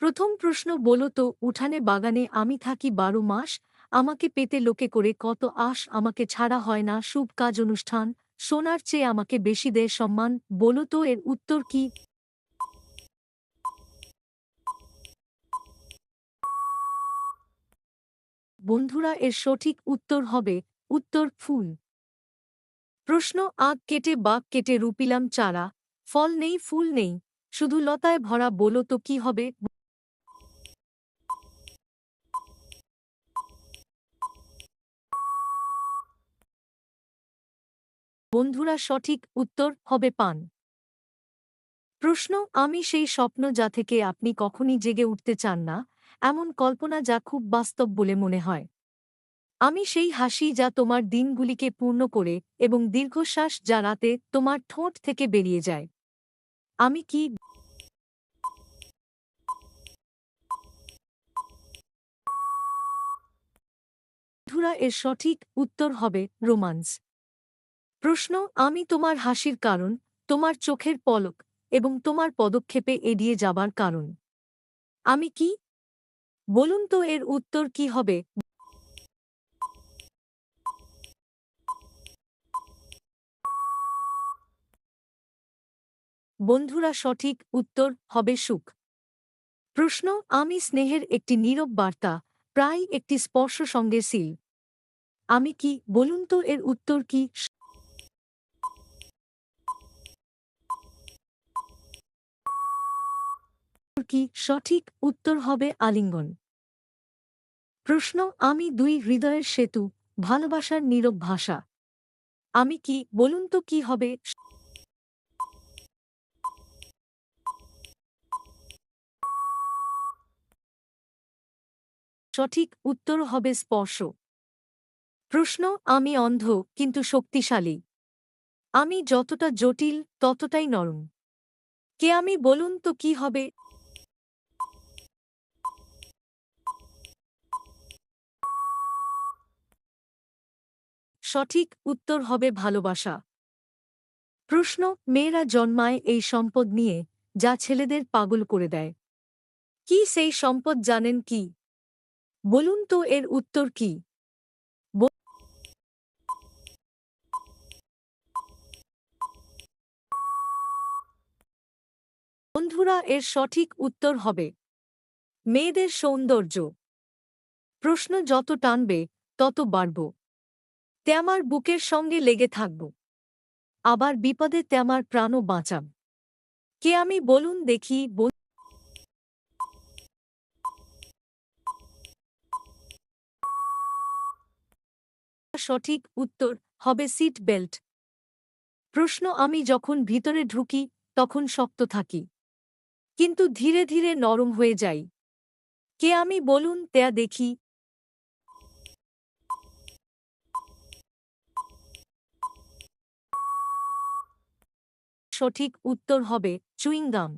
প্রথম প্রশ্ন বলো তো, উঠানে বাগানে আমি থাকি 12 মাস, আমাকে পেতে লোকে করে কত আশ, আমাকে ছাড়া হয় না শুভ কাজ অনুষ্ঠান, সোনার চেয়ে আমাকে বেশি দেয় সম্মান, বলো তো এর উত্তর কি? বন্ধুরা, এর সঠিক উত্তর হবে উত্তর ফুল। প্রশ্ন, আগ কেটে বাগ কেটে রুপিলাম চারা, ফল নেই ফুল নেই, শুধু লতায় ভরা, বলো তো কি হবে? বন্ধুরা, সঠিক উত্তর হবে পান। প্রশ্ন, আমি সেই স্বপ্ন যা থেকে আপনি কখনই জেগে উঠতে চান না, এমন কল্পনা যা খুব বাস্তব বলে মনে হয়। আমি সেই হাসি যা তোমার দিনগুলিকে পূর্ণ করে এবং দীর্ঘশ্বাস যা রাতে তোমার ঠোঁট থেকে বেরিয়ে যায়। আমি কি? বন্ধুরা, এর সঠিক উত্তর হবে রোমান্স। প্রশ্ন, আমি তোমার হাসির কারণ, তোমার চোখের পলক এবং তোমার পদক্ষেপে এড়িয়ে যাবার কারণ। আমি কি? বলুন তো এর উত্তর কি হবে? বন্ধুরা, সঠিক উত্তর হবে সুখ। প্রশ্ন, আমি স্নেহের একটি নীরব বার্তা, প্রায় একটি স্পর্শ সঙ্গে সিল। আমি কি? বলুন তো এর উত্তর কি? কি সঠিক উত্তর হবে আলিঙ্গন। প্রশ্ন, আমি দুই হৃদয়ের সেতু, ভালোবাসার নীরব ভাষা। আমি কি? বলুন তো কি হবে? সঠিক উত্তর হবে স্পর্শ। প্রশ্ন, আমি অন্ধ কিন্তু শক্তিশালী, আমি যতটা জটিল ততটাই নরম। কে আমি? বলুন তো কি হবে? সঠিক উত্তর হবে ভালোবাসা। প্রশ্ন, মেয়েরা জন্মায় এই সম্পদ নিয়ে যা ছেলেদের পাগল করে দেয়। কি সেই সম্পদ, জানেন কি? বলুন তো এর উত্তর কি? বন্ধুরা, এর সঠিক উত্তর হবে মেয়েদের সৌন্দর্য। প্রশ্ন, যত টানবে তত বাড়ব, তে আমার বুকের সঙ্গে লেগে থাকব, আবার বিপদে তে আমার প্রাণও বাঁচাব। কে আমি? বলুন দেখি। সঠিক উত্তর হবে সিট বেল্ট। প্রশ্ন, আমি যখন ভিতরে ঢুকি তখন শক্ত থাকি, কিন্তু ধীরে ধীরে নরম হয়ে যাই। কে আমি? বলুন তেয়া দেখি। সঠিক উত্তর হবে চুইংগাম।